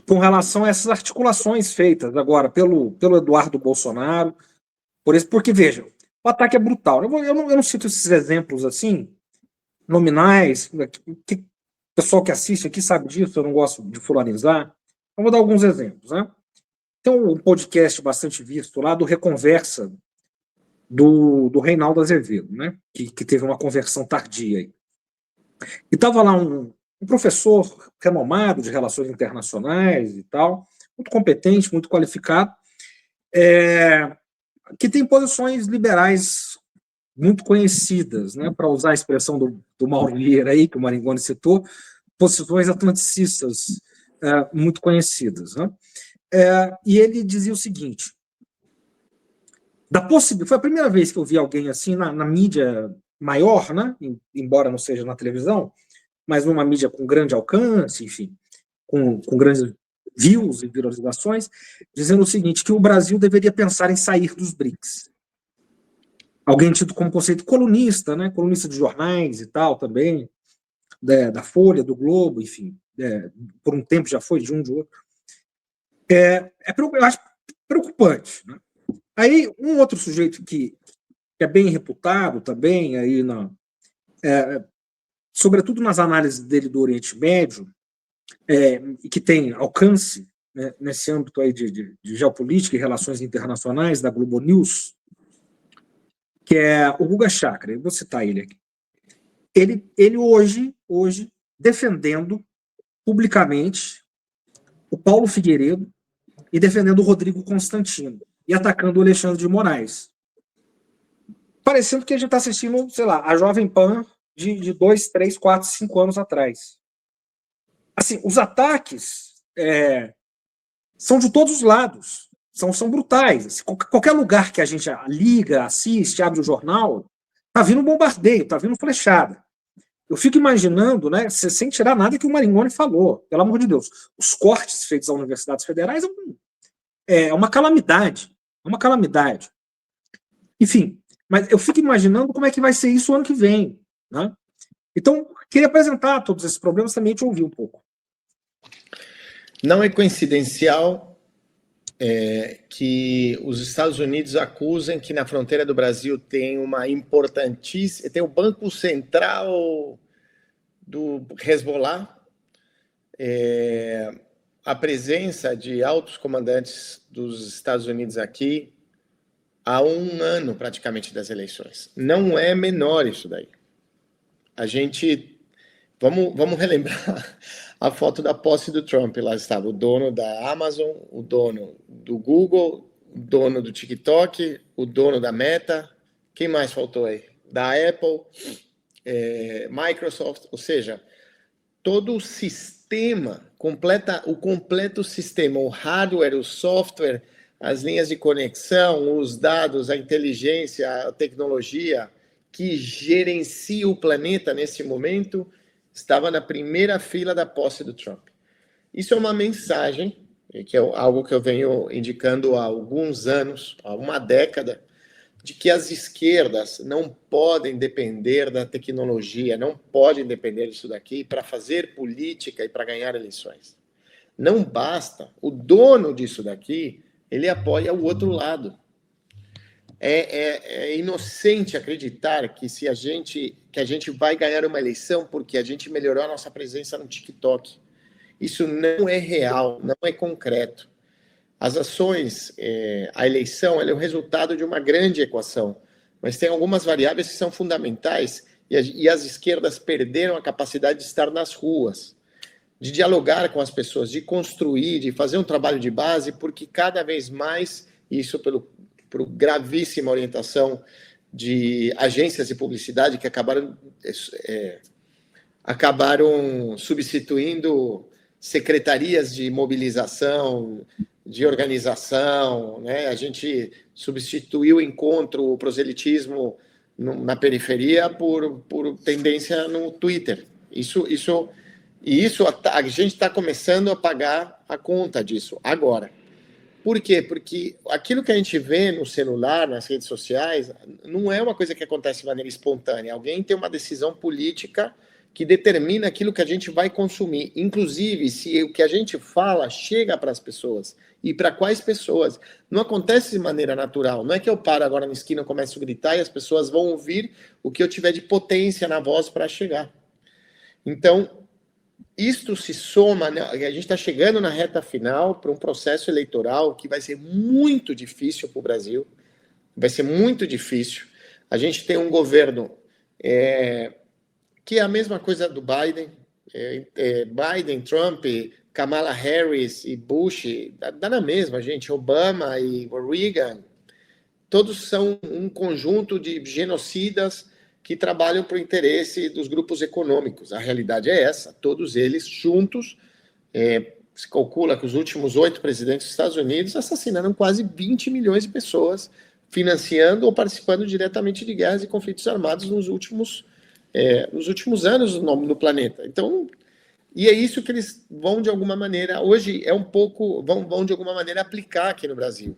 com relação a essas articulações feitas agora pelo Eduardo Bolsonaro, porque, veja, o ataque é brutal. Eu não cito esses exemplos assim, nominais, que o pessoal que assiste aqui sabe disso, eu não gosto de fulanizar. Eu vou dar alguns exemplos. Né? Tem um podcast bastante visto lá do Reconversa, do Reinaldo Azevedo, né? que teve uma conversão tardia. Aí. E estava lá um professor renomado de relações internacionais e tal, muito competente, muito qualificado, que tem posições liberais muito conhecidas, né, para usar a expressão do Mauro Vieira aí, que o Maringoni citou, posições atlanticistas muito conhecidas. Né? E ele dizia o seguinte, foi a primeira vez que eu vi alguém assim na mídia maior, né, embora não seja na televisão, mas numa mídia com grande alcance, enfim, com grandes views e viralizações, dizendo o seguinte, que o Brasil deveria pensar em sair dos BRICS. Alguém tido como conceito colunista, né? Colunista de jornais e tal também, da Folha, do Globo, enfim, por um tempo já foi de um de outro. Eu acho preocupante. Né? Aí, um outro sujeito que é bem reputado também, aí sobretudo nas análises dele do Oriente Médio, e que tem alcance né, nesse âmbito aí de geopolítica e relações internacionais da Globo News, que é o Guga Chakra, eu vou citar ele aqui. Ele hoje defendendo publicamente o Paulo Figueiredo e defendendo o Rodrigo Constantino e atacando o Alexandre de Moraes. Parecendo que a gente está assistindo, sei lá, a Jovem Pan de 2, 3, 4, 5 anos atrás. Assim, os ataques são de todos os lados, são brutais. Assim, qualquer lugar que a gente liga, assiste, abre o jornal, tá vindo bombardeio, tá vindo flechada. Eu fico imaginando, né, sem tirar nada que o Maringoni falou, pelo amor de Deus, os cortes feitos às universidades federais é uma calamidade, é uma calamidade. Enfim, mas eu fico imaginando como é que vai ser isso o ano que vem. Né? Então, queria apresentar todos esses problemas também e te ouvir um pouco. Não é coincidencial que os Estados Unidos acusem que na fronteira do Brasil tem uma importantíssima... Tem o Banco Central do Hezbollah, a presença de altos comandantes dos Estados Unidos aqui há um ano praticamente das eleições. Não é menor isso daí. A gente... Vamos relembrar a foto da posse do Trump. Lá estava o dono da Amazon, o dono do Google, o dono do TikTok, o dono da Meta. Quem mais faltou aí? Da Apple, Microsoft. Ou seja, todo o sistema, o completo sistema, o hardware, o software, as linhas de conexão, os dados, a inteligência, a tecnologia que gerencia o planeta nesse momento, estava na primeira fila da posse do Trump. Isso é uma mensagem, que é algo que eu venho indicando há alguns anos, há uma década, de que as esquerdas não podem depender da tecnologia, não podem depender disso daqui para fazer política e para ganhar eleições. Não basta. O dono disso daqui, ele apoia o outro lado. É inocente acreditar que a gente vai ganhar uma eleição porque a gente melhorou a nossa presença no TikTok. Isso não é real, não é concreto. As ações, a eleição, ela é o resultado de uma grande equação, mas tem algumas variáveis que são fundamentais e as esquerdas perderam a capacidade de estar nas ruas, de dialogar com as pessoas, de construir, de fazer um trabalho de base, porque cada vez mais, isso por gravíssima orientação de agências de publicidade que acabaram substituindo secretarias de mobilização, de organização, né? A gente substituiu o encontro, o proselitismo na periferia por tendência no Twitter. Isso a gente está começando a pagar a conta disso agora. Por quê? Porque aquilo que a gente vê no celular, nas redes sociais, não é uma coisa que acontece de maneira espontânea. Alguém tem uma decisão política que determina aquilo que a gente vai consumir, inclusive se o que a gente fala chega para as pessoas e para quais pessoas. Não acontece de maneira natural, não é que eu paro agora na esquina e começo a gritar e as pessoas vão ouvir o que eu tiver de potência na voz para chegar. Então, isto se soma, né? A gente está chegando na reta final para um processo eleitoral que vai ser muito difícil para o Brasil, vai ser muito difícil. A gente tem um governo que é a mesma coisa do Biden, Biden, Trump, Kamala Harris e Bush, dá na mesma, gente, Obama e Reagan, todos são um conjunto de genocidas que trabalham para o interesse dos grupos econômicos. A realidade é essa, todos eles juntos, se calcula que os últimos 8 presidentes dos Estados Unidos assassinaram quase 20 milhões de pessoas, financiando ou participando diretamente de guerras e conflitos armados nos últimos anos no planeta. Então, e é isso que eles vão, de alguma maneira, hoje vão de alguma maneira aplicar aqui no Brasil.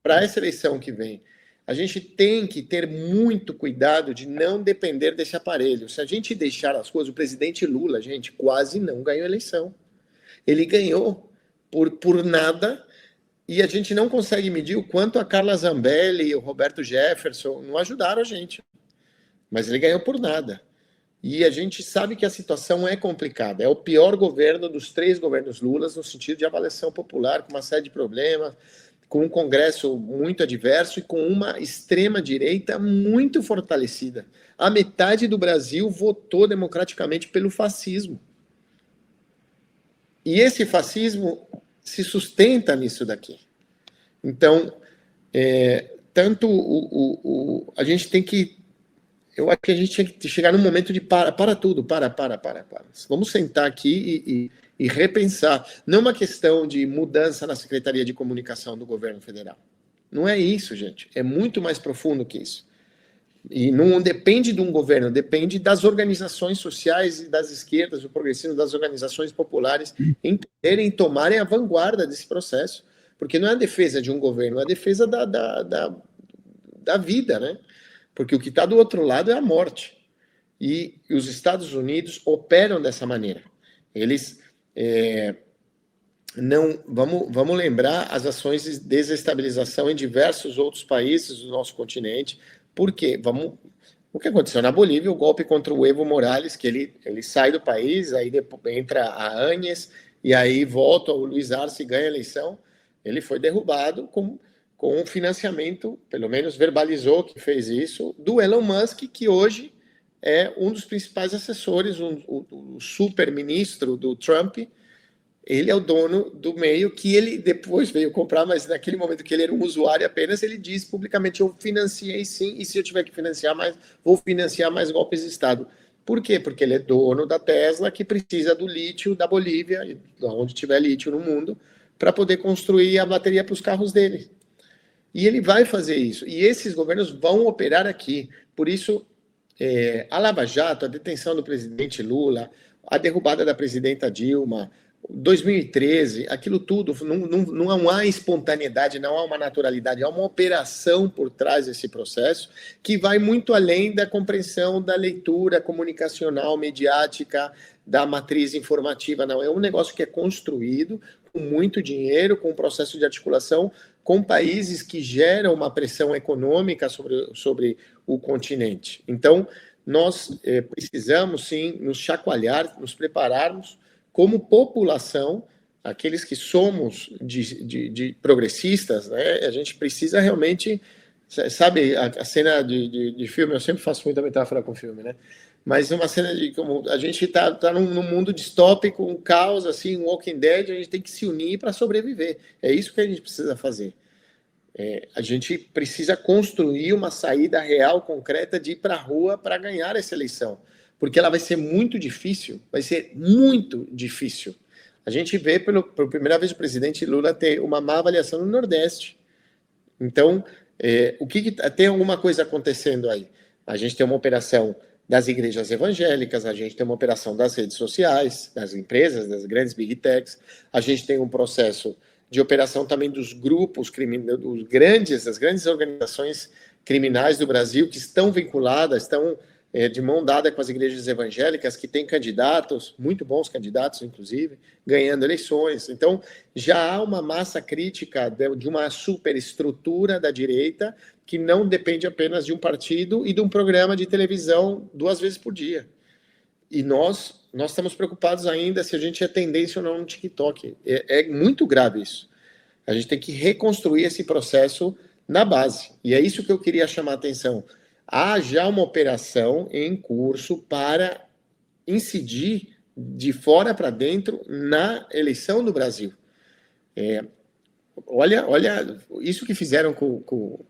Para essa eleição que vem, a gente tem que ter muito cuidado de não depender desse aparelho. Se a gente deixar as coisas, o presidente Lula, gente, quase não ganhou a eleição. Ele ganhou por nada, e a gente não consegue medir o quanto a Carla Zambelli e o Roberto Jefferson não ajudaram a gente. Mas ele ganhou por nada. E a gente sabe que a situação é complicada. É o pior governo dos 3 governos Lula, no sentido de avaliação popular, com uma série de problemas, com um Congresso muito adverso e com uma extrema-direita muito fortalecida. A metade do Brasil votou democraticamente pelo fascismo. E esse fascismo se sustenta nisso daqui. Então, a gente tem que... Eu acho que a gente tinha que chegar num momento de para tudo, para. Vamos sentar aqui e repensar. Não é uma questão de mudança na Secretaria de Comunicação do governo federal. Não é isso, gente. É muito mais profundo que isso. E não depende de um governo, depende das organizações sociais e das esquerdas, do progressismo, das organizações populares, entenderem, tomarem a vanguarda desse processo. Porque não é a defesa de um governo, é a defesa da vida, né? Porque o que está do outro lado é a morte. E os Estados Unidos operam dessa maneira. Eles não... Vamos lembrar as ações de desestabilização em diversos outros países do nosso continente. Por quê? O que aconteceu na Bolívia, o golpe contra o Evo Morales, que ele sai do país, aí depois entra a Áñez, e aí volta o Luiz Arce e ganha a eleição. Ele foi derrubado com um financiamento, pelo menos verbalizou que fez isso, do Elon Musk, que hoje é um dos principais assessores, o super-ministro do Trump. Ele é o dono do meio, que ele depois veio comprar, mas naquele momento que ele era um usuário apenas, ele disse publicamente: eu financiei sim, e se eu tiver que financiar mais, vou financiar mais golpes de Estado. Por quê? Porque ele é dono da Tesla, que precisa do lítio da Bolívia, onde tiver lítio no mundo, para poder construir a bateria para os carros dele. E ele vai fazer isso. E esses governos vão operar aqui. Por isso, a Lava Jato, a detenção do presidente Lula, a derrubada da presidenta Dilma, 2013, aquilo tudo, não há espontaneidade, não há uma naturalidade, há uma operação por trás desse processo que vai muito além da compreensão da leitura comunicacional, mediática, da matriz informativa. Não, é um negócio que é construído com muito dinheiro, com um processo de articulação com países que geram uma pressão econômica sobre o continente. Então, nós precisamos, sim, nos chacoalhar, nos prepararmos como população, aqueles que somos de progressistas, né? A gente precisa realmente, sabe, a cena de filme, eu sempre faço muita metáfora com filme, né? Mas uma cena de como a gente está num mundo distópico, um caos, assim, um Walking Dead, a gente tem que se unir para sobreviver. É isso que a gente precisa fazer. A gente precisa construir uma saída real, concreta, de ir para a rua para ganhar essa eleição. Porque ela vai ser muito difícil, vai ser muito difícil. A gente vê, pela primeira vez, o presidente Lula ter uma má avaliação no Nordeste. Então, tem alguma coisa acontecendo aí? A gente tem uma operação das igrejas evangélicas, a gente tem uma operação das redes sociais, das empresas, das grandes big techs, a gente tem um processo de operação também dos grupos das grandes organizações criminais do Brasil que estão vinculadas, estão de mão dada com as igrejas evangélicas, que têm candidatos, muito bons candidatos, inclusive, ganhando eleições. Então, já há uma massa crítica de uma superestrutura da direita que não depende apenas de um partido e de um programa de televisão 2 vezes por dia. E nós estamos preocupados ainda se a gente é tendência ou não no TikTok. É muito grave isso. A gente tem que reconstruir esse processo na base. E é isso que eu queria chamar a atenção. Há já uma operação em curso para incidir de fora para dentro na eleição do Brasil. Olha isso que fizeram com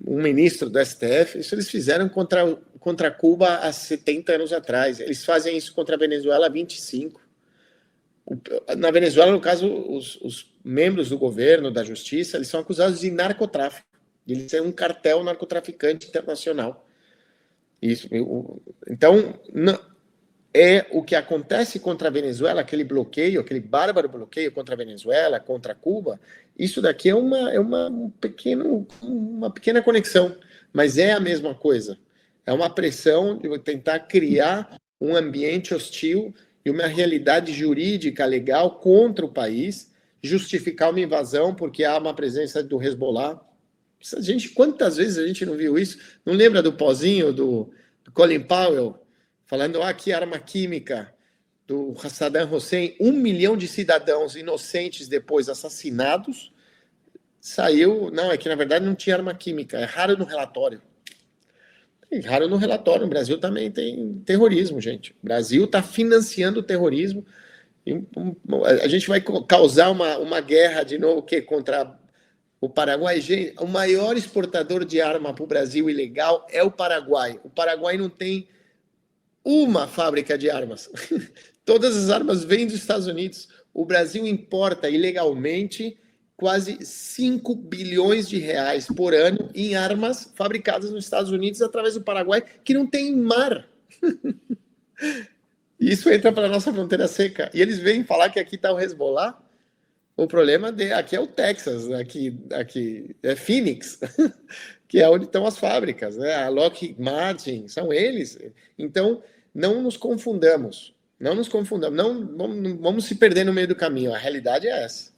um ministro do STF, isso eles fizeram contra Cuba há 70 anos atrás. Eles fazem isso contra a Venezuela há 25. Na Venezuela, no caso, os membros do governo, da justiça, eles são acusados de narcotráfico. Eles são um cartel narcotraficante internacional. Então, é o que acontece contra a Venezuela, aquele bloqueio, aquele bárbaro bloqueio contra a Venezuela, contra Cuba, isso daqui é uma pequena conexão, mas é a mesma coisa. É uma pressão de tentar criar um ambiente hostil e uma realidade jurídica legal contra o país, justificar uma invasão porque há uma presença do Hezbollah. Quantas vezes a gente não viu isso? Não lembra do pozinho do Colin Powell falando que arma química do Saddam Hussein, 1 milhão de cidadãos inocentes depois assassinados, saiu, não, é que na verdade não tinha arma química, é raro no relatório. É raro no relatório, o Brasil também tem terrorismo, gente. O Brasil está financiando o terrorismo, a gente vai causar uma guerra de novo contra o Paraguai. Gente, o maior exportador de arma para o Brasil ilegal é o Paraguai. O Paraguai não tem uma fábrica de armas. Todas as armas vêm dos Estados Unidos. O Brasil importa ilegalmente quase 5 bilhões de reais por ano em armas fabricadas nos Estados Unidos através do Paraguai, que não tem mar. Isso entra para a nossa fronteira seca. E eles vêm falar que aqui está o Hezbollah. O problema aqui é o Texas, aqui é Phoenix, que é onde estão as fábricas, né? A Lockheed Martin, são eles. Então, não nos confundamos. Não vamos se perder no meio do caminho. A realidade é essa.